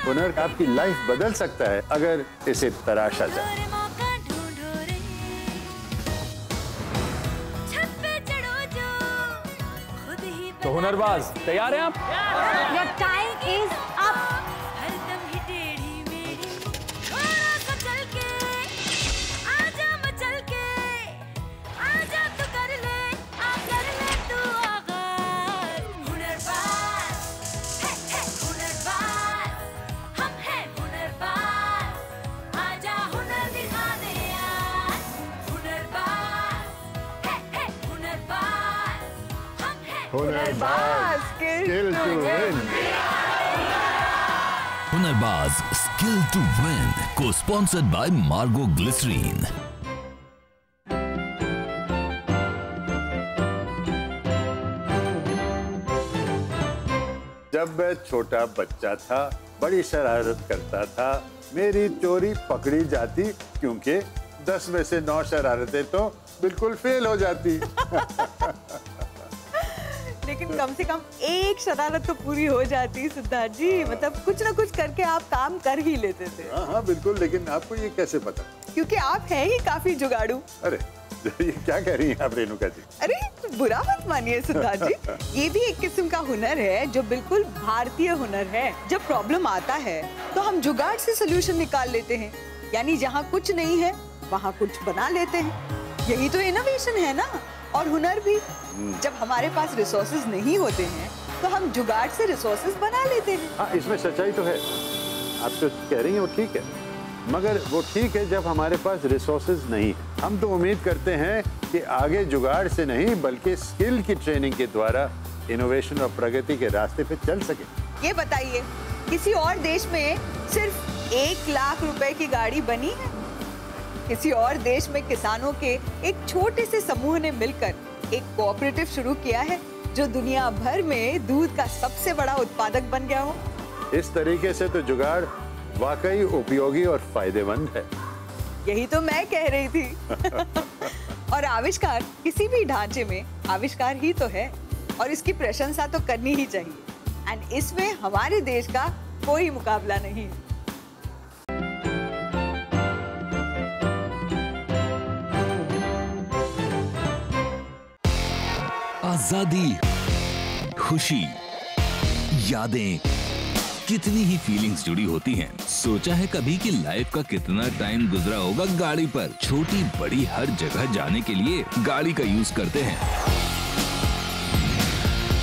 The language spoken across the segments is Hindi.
हुनर आपकी लाइफ बदल सकता है अगर इसे तराशा जाए। तो हुनरबाज तैयार हैं आप? Your time is up. Hunarbaaz skill to win. Hunarbaaz skill to win को स्पॉन्सर्ड बाय मार्गो ग्लिसरीन। जब मैं छोटा बच्चा था, बड़ी शरारत करता था, मेरी चोरी पकड़ी जाती क्योंकि 10 में से 9 शरारतें तो बिल्कुल फेल हो जाती। लेकिन कम से कम एक शरारत तो पूरी हो जाती सिद्धार्थ जी, मतलब कुछ ना कुछ करके आप काम कर ही लेते थे। हाँ बिल्कुल, लेकिन आपको ये कैसे पता? क्योंकि आप हैं ही काफी जुगाड़ू। अरे ये क्या कह रही हैं आप रेणुका जी? अरे बुरा मत मानिए सिद्धार्थ जी, ये भी एक किस्म का हुनर है जो बिल्कुल भारतीय हुनर है। जब प्रॉब्लम आता है तो हम जुगाड़ से सोल्यूशन निकाल लेते हैं, यानी जहाँ कुछ नहीं है वहाँ कुछ बना लेते हैं। यही तो इनोवेशन है ना। और हुनर भी, जब हमारे पास रिसोर्सेज नहीं होते हैं तो हम जुगाड़ से रिसोर्सेज बना लेते हैं। हाँ, इसमें सच्चाई तो है। आप जो कह रही हैं वो ठीक है, मगर वो ठीक है जब हमारे पास रिसोर्सेज नहीं है। हम तो उम्मीद करते हैं कि आगे जुगाड़ से नहीं बल्कि स्किल की ट्रेनिंग के द्वारा इनोवेशन और प्रगति के रास्ते पे चल सके। ये बताइए, किसी और देश में सिर्फ 1 लाख रुपए की गाड़ी बनी है? किसी और देश में किसानों के एक छोटे से समूह ने मिलकर एक कोऑपरेटिव शुरू किया है जो दुनिया भर में दूध का सबसे बड़ा उत्पादक बन गया हो? इस तरीके से तो जुगाड़ वाकई उपयोगी और फायदेमंद है। यही तो मैं कह रही थी। और आविष्कार किसी भी ढांचे में आविष्कार ही तो है और इसकी प्रशंसा तो करनी ही चाहिए। एंड इसमें हमारे देश का कोई मुकाबला नहीं है। आजादी, खुशी, यादें, कितनी ही फीलिंग्स जुड़ी होती हैं। सोचा है कभी कि लाइफ का कितना टाइम गुजरा होगा गाड़ी पर। छोटी बड़ी हर जगह जाने के लिए गाड़ी का यूज करते हैं।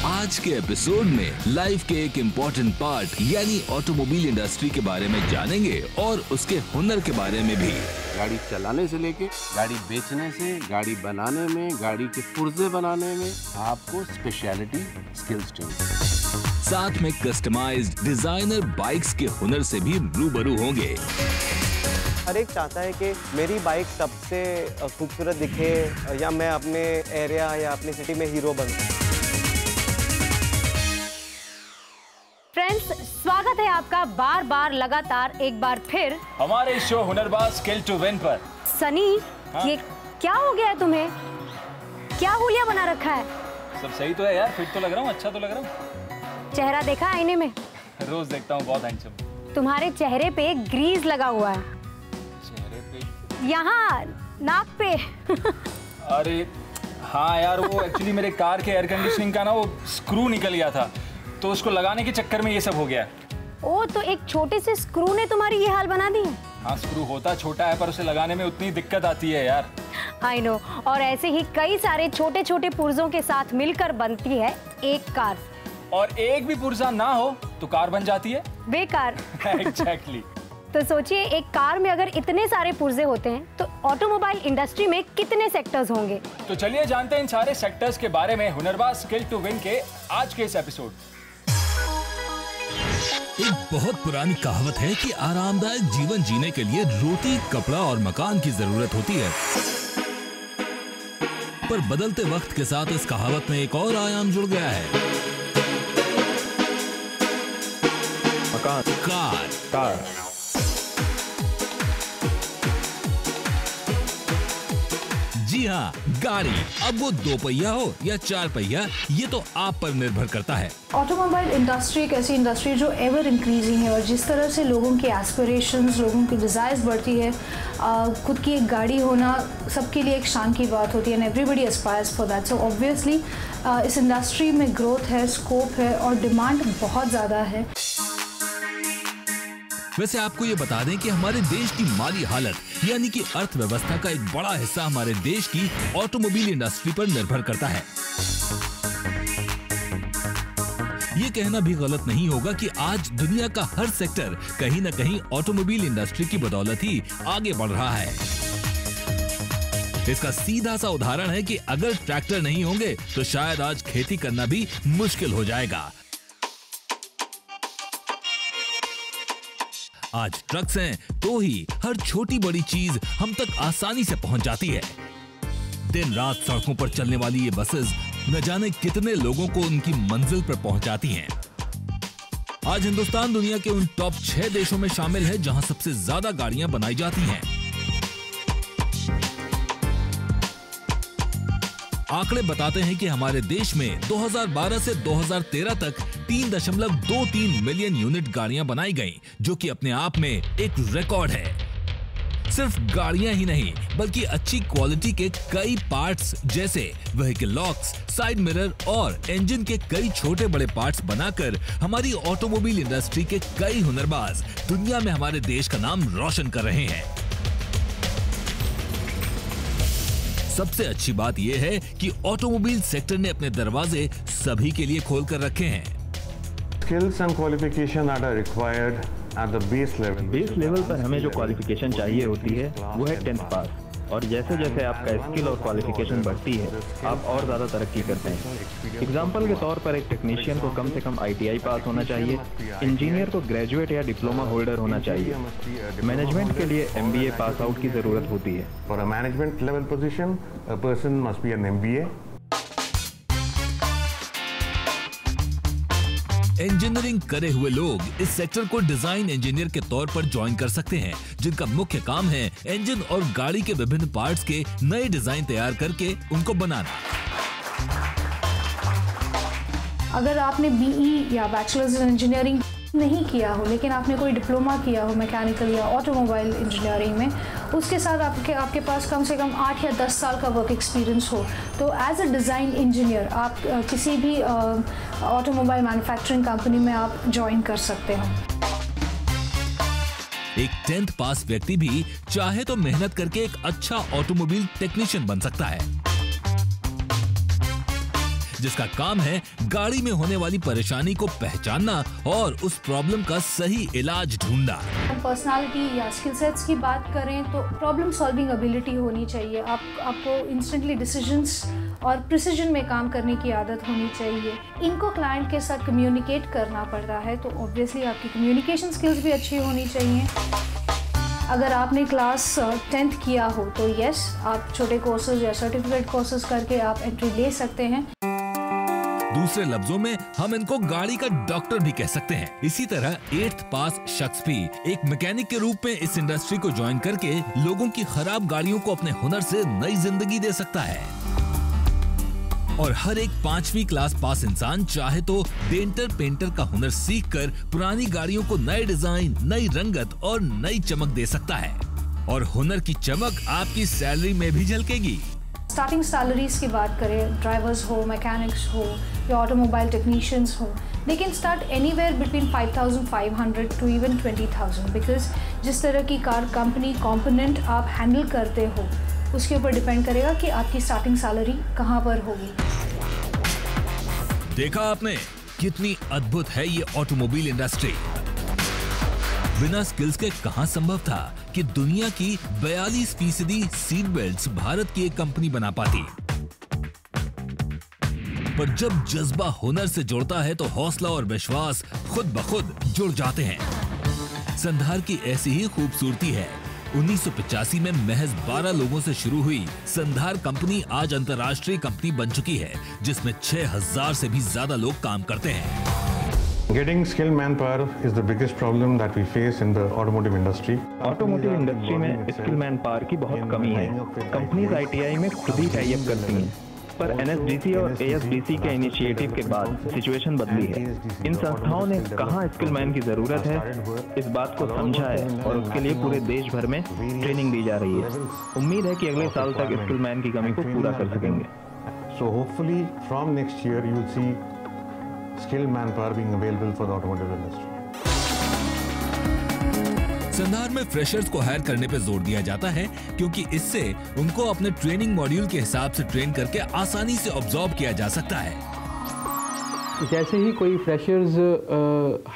आज के एपिसोड में लाइफ के एक इम्पोर्टेंट पार्ट यानी ऑटोमोबाइल इंडस्ट्री के बारे में जानेंगे और उसके हुनर के बारे में भी। गाड़ी चलाने से लेके गाड़ी बेचने से, गाड़ी बनाने में, गाड़ी के पुर्जे बनाने में आपको स्पेशलिटी स्किल्स चाहिए। साथ में कस्टमाइज्ड डिजाइनर बाइक्स के हुनर से भी रूबरू होंगे। हर एक चाहता है कि मेरी बाइक सबसे खूबसूरत दिखे या मैं अपने एरिया या अपनी सिटी में हीरो बनूं। फ्रेंड्स, स्वागत है आपका बार बार लगातार एक बार फिर हमारे show Hunarbaaz skill to win पर। सनी, हाँ? ये क्या हो गया है तुम्हें? क्या हुलिया बना रखा है? सब सही तो है यार, फिट तो लग रहा हूँ, अच्छा तो लग रहा हूँ। चेहरा देखा आईने में? रोज देखता हूँ, बहुत हैंडसम। तुम्हारे चेहरे पे ग्रीस लगा हुआ है। चेहरे पे? यहाँ नाक पे। अरे हाँ यार, वो एक्चुअली मेरे कार के एयर कंडीशनिंग का ना वो स्क्रू निकल गया था, तो उसको लगाने के चक्कर में ये सब हो गया। ओ, तो एक छोटे से स्क्रू ने तुम्हारी ये हाल बना दी है? हाँ, स्क्रू होता छोटा है पर उसे लगाने में उतनी दिक्कत आती है यार। आई नो, और ऐसे ही कई सारे छोटे छोटे पुर्जों के साथ मिलकर बनती है एक कार। और एक भी पुर्जा ना हो तो कार बन जाती है बेकार। एग्जैक्टली। तो सोचिए, एक कार में अगर इतने सारे पुर्जे होते हैं तो ऑटोमोबाइल इंडस्ट्री में कितने सेक्टर्स होंगे। तो चलिए जानते हैं इन सारे सेक्टर्स के बारे में हुनरबाज स्किल टू विन के आज के इस एपिसोड। एक बहुत पुरानी कहावत है कि आरामदायक जीवन जीने के लिए रोटी, कपड़ा और मकान की जरूरत होती है। पर बदलते वक्त के साथ इस कहावत में एक और आयाम जुड़ गया है। मकान, कार। जी जी हाँ, गाड़ी, अब वो 2 पहिया हो या 4 पहिया, ये तो आप पर निर्भर करता है। ऑटोमोबाइल इंडस्ट्री एक ऐसी इंडस्ट्री जो एवर इंक्रीजिंग है और जिस तरह से लोगों की एस्पिरेशंस, लोगों की डिज़ायर्स बढ़ती है, खुद की एक गाड़ी होना सबके लिए एक शान की बात होती है and everybody aspires for that. So obviously इस इंडस्ट्री में ग्रोथ है, स्कोप है और डिमांड बहुत ज़्यादा है। वैसे आपको ये बता दें कि हमारे देश की माली हालत यानी कि अर्थव्यवस्था का एक बड़ा हिस्सा हमारे देश की ऑटोमोबाइल इंडस्ट्री पर निर्भर करता है। ये कहना भी गलत नहीं होगा कि आज दुनिया का हर सेक्टर कहीं न कहीं ऑटोमोबाइल इंडस्ट्री की बदौलत ही आगे बढ़ रहा है। इसका सीधा सा उदाहरण है कि अगर ट्रैक्टर नहीं होंगे तो शायद आज खेती करना भी मुश्किल हो जाएगा। आज ट्रक्स हैं तो ही हर छोटी बड़ी चीज हम तक आसानी से पहुंच जाती है। दिन रात सड़कों पर चलने वाली ये बसेस न जाने कितने लोगों को उनकी मंजिल पर पहुंचाती हैं। आज हिंदुस्तान दुनिया के उन टॉप 6 देशों में शामिल है जहां सबसे ज्यादा गाड़ियां बनाई जाती हैं। आंकड़े बताते हैं कि हमारे देश में 2012 से 2013 तक 3.23 मिलियन यूनिट गाड़ियां बनाई गईं, जो कि अपने आप में एक रिकॉर्ड है। सिर्फ गाड़ियां ही नहीं बल्कि अच्छी क्वालिटी के कई पार्ट्स जैसे व्हीकल लॉक्स, साइड मिरर और इंजन के कई छोटे बड़े पार्ट्स बनाकर हमारी ऑटोमोबाइल इंडस्ट्री के कई हुनरबाज दुनिया में हमारे देश का नाम रोशन कर रहे हैं। सबसे अच्छी बात यह है कि ऑटोमोबाइल सेक्टर ने अपने दरवाजे सभी के लिए खोल कर रखे हैं। Skills and qualification that are required at the base level. Base level पर हमें जो क्वालिफिकेशन चाहिए होती है वो है 10th पास, और जैसे जैसे आपका स्किल और क्वालिफिकेशन बढ़ती है आप और ज़्यादा तरक्की करते हैं। एग्जाम्पल के तौर पर एक टेक्नीशियन को कम से कम ITI पास होना चाहिए, इंजीनियर को ग्रेजुएट या डिप्लोमा होल्डर होना चाहिए, मैनेजमेंट के लिए MBA पास आउट की ज़रूरत होती है। For a management level position, a person must be an MBA. Engineering करे हुए लोग इस सेक्टर को डिजाइन इंजीनियर के तौर पर ज्वाइन कर सकते हैं, जिनका मुख्य काम है इंजन और गाड़ी के विभिन्न पार्ट्स के नए डिजाइन तैयार करके उनको बनाना। अगर आपने BE या बैचलर्स इन इंजीनियरिंग नहीं किया हो लेकिन आपने कोई डिप्लोमा किया हो मैकेनिकल या ऑटोमोबाइल इंजीनियरिंग में, उसके साथ आपके पास कम से कम 8 या 10 साल का वर्क एक्सपीरियंस हो, तो एज अ डिज़ाइन इंजीनियर आप किसी भी ऑटोमोबाइल मैन्युफैक्चरिंग कंपनी में आप ज्वाइन कर सकते हो। एक 10th पास व्यक्ति भी चाहे तो मेहनत करके एक अच्छा ऑटोमोबाइल टेक्नीशियन बन सकता है, जिसका काम है गाड़ी में होने वाली परेशानी को पहचानना और उस प्रॉब्लम का सही इलाज ढूंढना। पर्सनालिटी या स्किल सेट्स की बात करें तो प्रॉब्लम सॉल्विंग एबिलिटी होनी चाहिए। आपको इंस्टेंटली डिसीजंस और प्रिसीजन में काम करने की आदत होनी चाहिए। इनको क्लाइंट के साथ कम्युनिकेट करना पड़ता है, तो ऑब्वियसली आपकी कम्युनिकेशन स्किल्स भी अच्छी होनी चाहिए। अगर आपने क्लास 10th किया हो तो यस, आप छोटे कोर्सेज या सर्टिफिकेट कोर्सेज करके आप एंट्री ले सकते हैं। दूसरे लफ्जों में हम इनको गाड़ी का डॉक्टर भी कह सकते हैं। इसी तरह 8th पास शख्स भी एक मैकेनिक के रूप में इस इंडस्ट्री को ज्वाइन करके लोगों की खराब गाड़ियों को अपने हुनर से नई जिंदगी दे सकता है। और हर एक 5वीं क्लास पास इंसान चाहे तो डेंटर पेंटर का हुनर सीखकर पुरानी गाड़ियों को नए डिजाइन, नई रंगत और नई चमक दे सकता है। और हुनर की चमक आपकी सैलरी में भी झलकेगी। स्टार्टिंग सैलरीज की बात करें, ड्राइवर्स हो, मैकेनिक्स हो या ऑटोमोबाइल टेक्नीशियंस हो, they can start anywhere between 5,500 to even 20,000, because जिस तरह की कार कंपनी कंपोनेंट आप हैंडल करते हो उसके ऊपर डिपेंड करेगा कि आपकी स्टार्टिंग सैलरी कहाँ पर होगी। देखा आपने कितनी अद्भुत है ये ऑटोमोबाइल इंडस्ट्री। बिना स्किल्स के कहां संभव था कि दुनिया की 42% सीट बेल्ट्स भारत की एक कंपनी बना पाती। पर जब जज्बा हुनर से जुड़ता है तो हौसला और विश्वास खुद ब खुद जुड़ जाते हैं। संधार की ऐसी ही खूबसूरती है। 1985 में महज 12 लोगों से शुरू हुई संधार कंपनी आज अंतर्राष्ट्रीय कंपनी बन चुकी है, जिसमें 6,000 से भी ज्यादा लोग काम करते हैं। Getting skilled manpower is the biggest problem that we face in the automotive industry. Automotive industry में स्किल मैन पावर की बहुत कमी है। कंपनीज आईटीआई में खुद ही टाई अप करती हैं, पर एनएसडीसी और एएसडीसी के इनिशिएटिव के बाद सिचुएशन बदली है। इन संस्थाओं ने कहाँ स्किल मैन की जरूरत है, इस बात को समझा है और उसके लिए पूरे देश भर में ट्रेनिंग दी जा रही है। उम्मीद है कि अगले साल तक स्किल मैन की कमी को पूरा कर सकेंगे। So hopefully from next year you will see skilled manpower being available for the automotive industry. संधार में फ्रेशर्स को हायर करने पे जोर दिया जाता है क्योंकि इससे उनको अपने ट्रेनिंग मॉड्यूल के हिसाब से ट्रेन करके आसानी से ऑब्जॉर्व किया जा सकता है। जैसे ही कोई फ्रेशर्स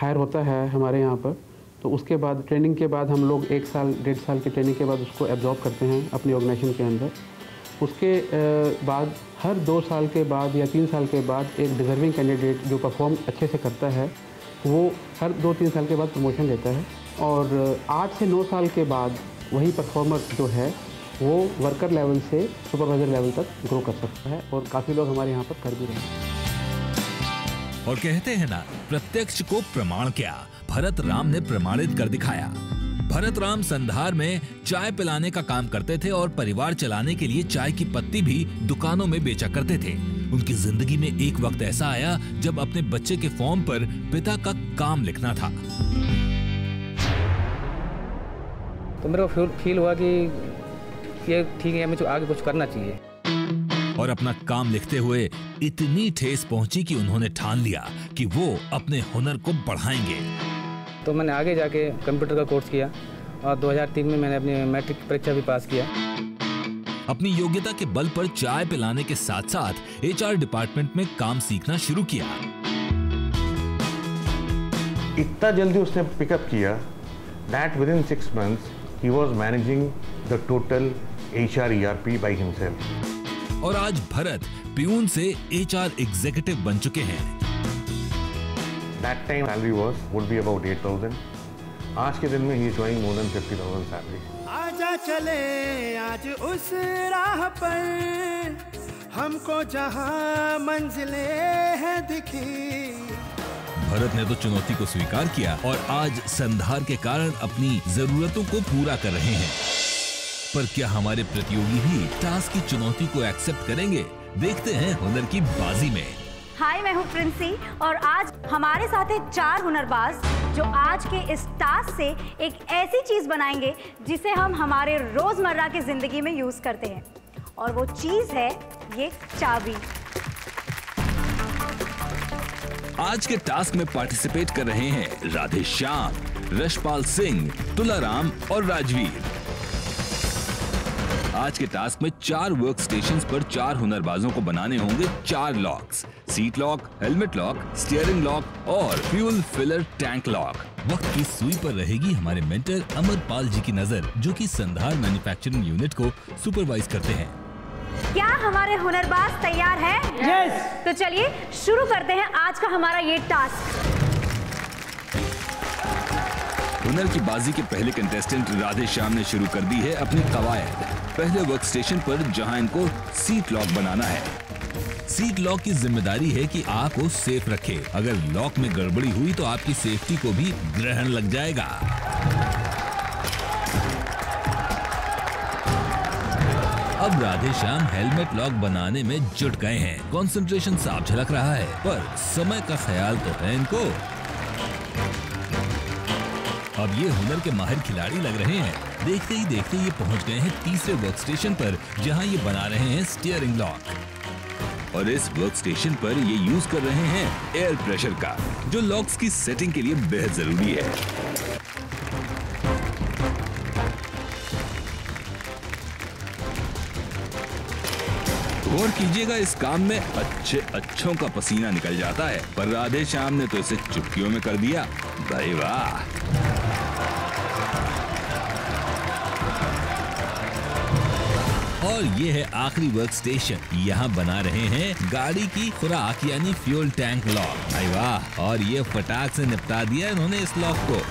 हायर होता है हमारे यहाँ पर, तो उसके बाद ट्रेनिंग के बाद हम लोग 1 साल 1.5 साल की ट्रेनिंग के बाद उसको एब्जॉर्ब करते हैं अपनी ऑर्गेनाइजेशन के अंदर। उसके बाद हर 2 साल के बाद या 3 साल के बाद एक डिजर्विंग कैंडिडेट जो परफॉर्म अच्छे से करता है वो हर 2-3 साल के बाद प्रमोशन लेता है, और 8 से 9 साल के बाद वही परफॉर्मर जो है वो वर्कर लेवल से सुपरवाइजर लेवल तक ग्रो कर सकता है, और काफ़ी लोग हमारे यहाँ पर कर भी रहे हैं। और कहते हैं ना, प्रत्यक्ष को प्रमाण क्या, भरत राम ने प्रमाणित कर दिखाया। भरत राम संधार में चाय पिलाने का काम करते थे और परिवार चलाने के लिए चाय की पत्ती भी दुकानों में बेचा करते थे। उनकी जिंदगी में एक वक्त ऐसा आया जब अपने बच्चे के फॉर्म पर पिता का काम लिखना था। तो मेरे को फील हुआ कि ये ठीक है, मुझे आगे कुछ करना चाहिए। और अपना काम लिखते हुए इतनी ठेस पहुंची कि उन्होंने ठान लिया कि वो अपने हुनर को बढ़ाएंगे। तो मैंने आगे जाके कंप्यूटर का कोर्स किया और 2003 में मैंने अपनी मैट्रिक परीक्षा भी पास किया। अपनी योग्यता के बल पर चाय पिलाने के साथ साथ एचआर डिपार्टमेंट में काम सीखना शुरू किया। इतना जल्दी उसने पिकअप किया that within 6 months he was managing the total HR ERP by himself. और आज भरत प्यून से एचआर एग्जीक्यूटिव बन चुके हैं। That time salary would be about 8,000. आज के दिन में he is drawing more than 50,000 salary. आजा चले आज उस राह पर, हमको जहां मंजिलें हैं दिखी। भरत ने तो चुनौती को स्वीकार किया और आज संधार के कारण अपनी जरूरतों को पूरा कर रहे हैं। पर क्या हमारे प्रतियोगी भी टास्क की चुनौती को एक्सेप्ट करेंगे? देखते हैं हुनर की बाजी में। हाय, मैं हूँ प्रिंसी और आज हमारे साथ है 4 हुनरबाज जो आज के इस टास्क से एक ऐसी चीज बनाएंगे जिसे हम हमारे रोजमर्रा की जिंदगी में यूज करते हैं, और वो चीज है ये चाबी। आज के टास्क में पार्टिसिपेट कर रहे हैं राधे श्याम, रशपाल सिंह, तुलाराम और राजवीर। आज के टास्क में 4 वर्क स्टेशंस पर 4 हुनरबाजों को बनाने होंगे 4 locks, seat lock, helmet lock, steering lock और फ्यूल फिलर टैंक लॉक। वक्त की सुई पर रहेगी हमारे मेंटर अमरपाल जी की नजर, जो कि संधार मैन्युफैक्चरिंग यूनिट को सुपरवाइज करते हैं। क्या हमारे हुनरबाज तैयार हैं? Yes! तो चलिए शुरू करते हैं आज का हमारा ये टास्क। हुनर की बाजी के पहले कंटेस्टेंट राधे श्याम ने शुरू कर दी है अपनी कवायद। पहले वर्क स्टेशन पर जहां इनको सीट लॉक बनाना है। सीट लॉक की जिम्मेदारी है कि आपको सेफ रखे। अगर लॉक में गड़बड़ी हुई तो आपकी सेफ्टी को भी ग्रहण लग जाएगा। अब राधे श्याम हेलमेट लॉक बनाने में जुट गए हैं। कंसंट्रेशन साफ झलक रहा है, पर समय का ख्याल तो है इनको। अब ये हुनर के माहिर खिलाड़ी लग रहे हैं। देखते ही देखते ये पहुंच गए हैं तीसरे वर्क स्टेशन पर, जहां ये बना रहे हैं स्टीयरिंग लॉक। और इस वर्क स्टेशन पर ये यूज कर रहे हैं एयर प्रेशर का, जो लॉक्स की सेटिंग के लिए बेहद जरूरी है। गौर कीजिएगा, इस काम में अच्छों का पसीना निकल जाता है, पर राधे श्याम ने तो इसे चुटकियों में कर दिया। भाई वाह! और ये है आखिरी वर्क स्टेशन। यहाँ बना रहे हैं गाड़ी की खुराक यानी फ्यूल टैंक लॉक। भाई वाह! और ये फटाक से निपटा दिया इन्होंने इस लॉक को।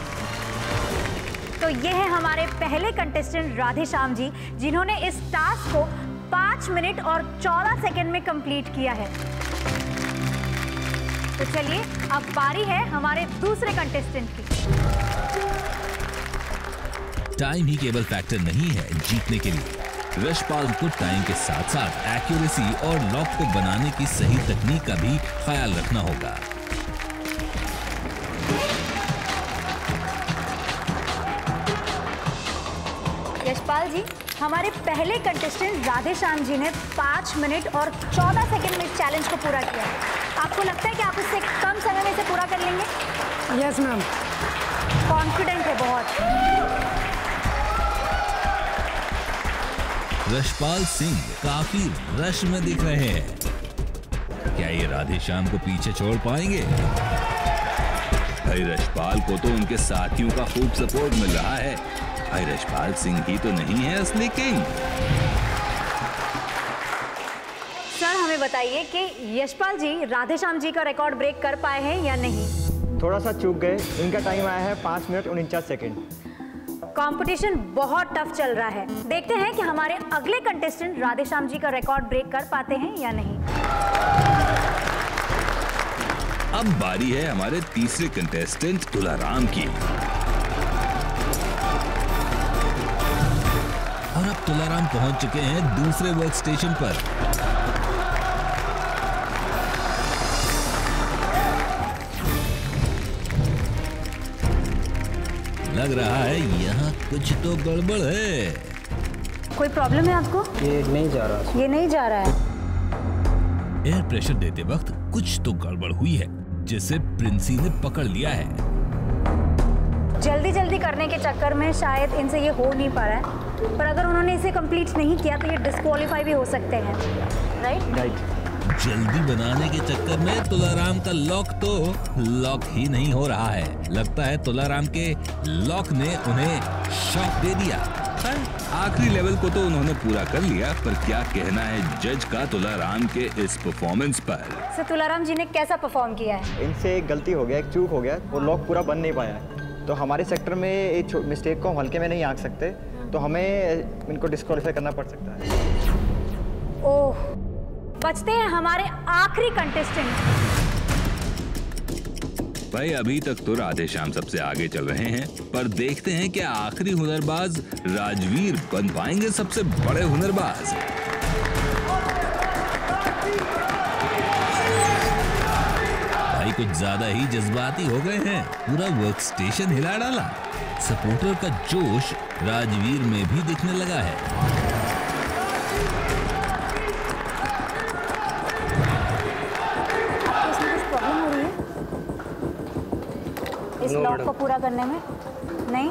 तो ये है हमारे पहले कंटेस्टेंट राधे श्याम जी, जिन्होंने इस टास्क को 5 मिनट और 14 सेकंड में कंप्लीट किया है। तो चलिए अब बारी है हमारे दूसरे कंटेस्टेंट की। टाइम ही केवल फैक्टर नहीं है जीतने के लिए। यशपाल को टाइम के साथ साथ एक्यूरेसी और लॉक को बनाने की सही तकनीक का भी ख्याल रखना होगा। यशपाल जी, हमारे पहले कंटेस्टेंट राधेश्याम जी ने 5 मिनट और 14 सेकंड में चैलेंज को पूरा किया। आपको लगता है कि आप इससे कम समय में इसे पूरा कर लेंगे? Yes ma'am. कॉन्फिडेंट है बहुत। यशपाल सिंह काफी रश में दिख रहे हैं। क्या ये राधेश्याम को पीछे छोड़ पाएंगे? भाई यशपाल को तो उनके साथियों का खूब सपोर्ट मिल रहा है। भाई यशपाल सिंह ही तो नहीं है असली किंग। सर हमें बताइए कि यशपाल जी राधेश्याम जी का रिकॉर्ड ब्रेक कर पाए हैं या नहीं? थोड़ा सा चूक गए। इनका टाइम आया है 5 मिनट 49 सेकंड। कंपटीशन बहुत टफ चल रहा है। देखते हैं कि हमारे अगले कंटेस्टेंट राधेश्याम जी का रिकॉर्ड ब्रेक कर पाते हैं या नहीं। अब बारी है हमारे तीसरे कंटेस्टेंट तुलाराम की। और अब तुलाराम पहुंच चुके हैं दूसरे वर्क स्टेशन पर। लग रहा है यहाँ कुछ तो गड़बड़ है। कोई प्रॉब्लम है आपको? ये नहीं जा रहा। ये नहीं जा रहा है। एयर प्रेशर देते वक्त कुछ तो गड़बड़ हुई है, जिसे प्रिंसी ने पकड़ लिया है। जल्दी जल्दी करने के चक्कर में शायद इनसे ये हो नहीं पा रहा है, पर अगर उन्होंने इसे कंप्लीट नहीं किया तो ये डिस्क्वालीफाई भी हो सकते हैं। राइट? जल्दी बनाने के चक्कर में तुलाराम का लॉक तो लॉक ही नहीं हो रहा है। लगता है तुलाराम के लॉक ने उन्हें शॉक दे दिया। आखिरी लेवल को तो उन्होंने पूरा कर लिया, पर क्या कहना है जज का तुलाराम के इस परफॉर्मेंस पर? सर तुलाराम जी ने कैसा परफॉर्म किया है? इनसे एक गलती हो गया, एक चूक हो गया, वो लॉक पूरा बन नहीं पाया। तो हमारे सेक्टर में एक मिस्टेक को हम हल्के में नहीं आंक सकते, तो हमें इनको डिस्क्वालीफाई करना पड़ सकता है। ओह, बचते हैं हमारे आखिरी कंटेस्टेंट। भाई अभी तक तो राधेश्याम सबसे आगे चल रहे हैं, पर देखते हैं कि आखिरी हुनरबाज राजवीर बन पाएंगे सबसे बड़े हुनरबाज। भाई कुछ ज्यादा ही जज्बाती हो गए हैं। पूरा वर्क स्टेशन हिला डाला। सपोर्टर का जोश राजवीर में भी दिखने लगा है। इस लॉक को पूरा करने में नहीं,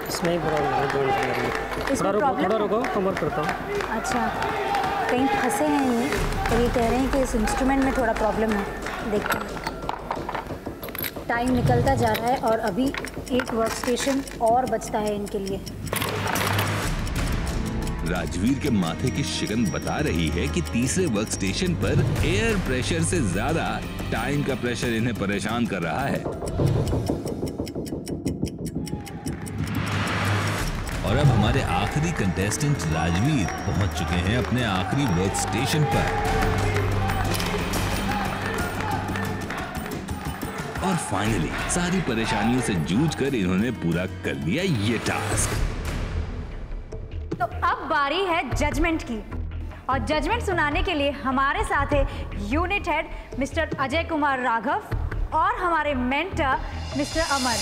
इसमें ही प्रॉब्लम है। थोड़ा रुको, कवर करता हूँ। अच्छा, कहीं फंसे हैं ये, तो ये कह रहे हैं कि इस इंस्ट्रूमेंट में थोड़ा प्रॉब्लम है। देखते हैं, टाइम निकलता जा रहा है और अभी एक वर्क स्टेशन और बचता है इनके लिए। राजवीर के माथे की शिकन बता रही है कि तीसरे वर्क स्टेशन पर एयर प्रेशर से ज्यादा टाइम का प्रेशर इन्हें परेशान कर रहा है। और अब हमारे आखिरी कंटेस्टेंट राजवीर पहुंच चुके हैं अपने आखिरी वर्क स्टेशन पर। और फाइनली सारी परेशानियों से जूझकर इन्होंने पूरा कर लिया ये टास्क। तो अब बारी है जजमेंट की, और जजमेंट सुनाने के लिए हमारे साथ है unit head mister Ajay Kumar Raghav और हमारे मेंटर मिस्टर अमर।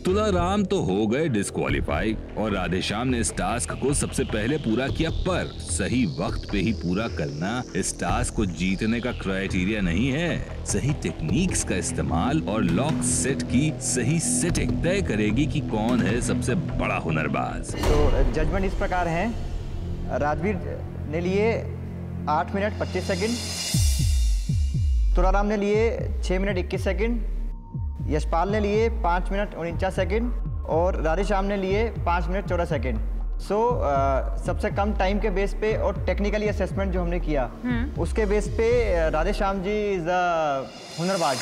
तुलाराम तो हो गए डिस्क्वालीफाई और राधेश्याम ने इस टास्क को सबसे पहले पूरा किया, पर सही वक्त पे ही पूरा करना इस टास्क को जीतने का क्राइटेरिया नहीं है। सही टेक्निक्स का इस्तेमाल और लॉक सेट की सही सेटिंग तय करेगी कि कौन है सबसे बड़ा हुनरबाज। तो जजमेंट इस प्रकार है, राजवीर ने लिए 8 मिनट 25 सेकंड, तुलाराम ने लिए 6 मिनट 21 सेकंड, यशपाल ने लिए 5 मिनट 49 सेकंड और राधेश्याम ने लिए 5 मिनट 14 सेकंड। सबसे कम टाइम के बेस पे और टेक्निकली असेसमेंट जो हमने किया उसके बेस पे राधेश्याम जी इज द हुनरबाज।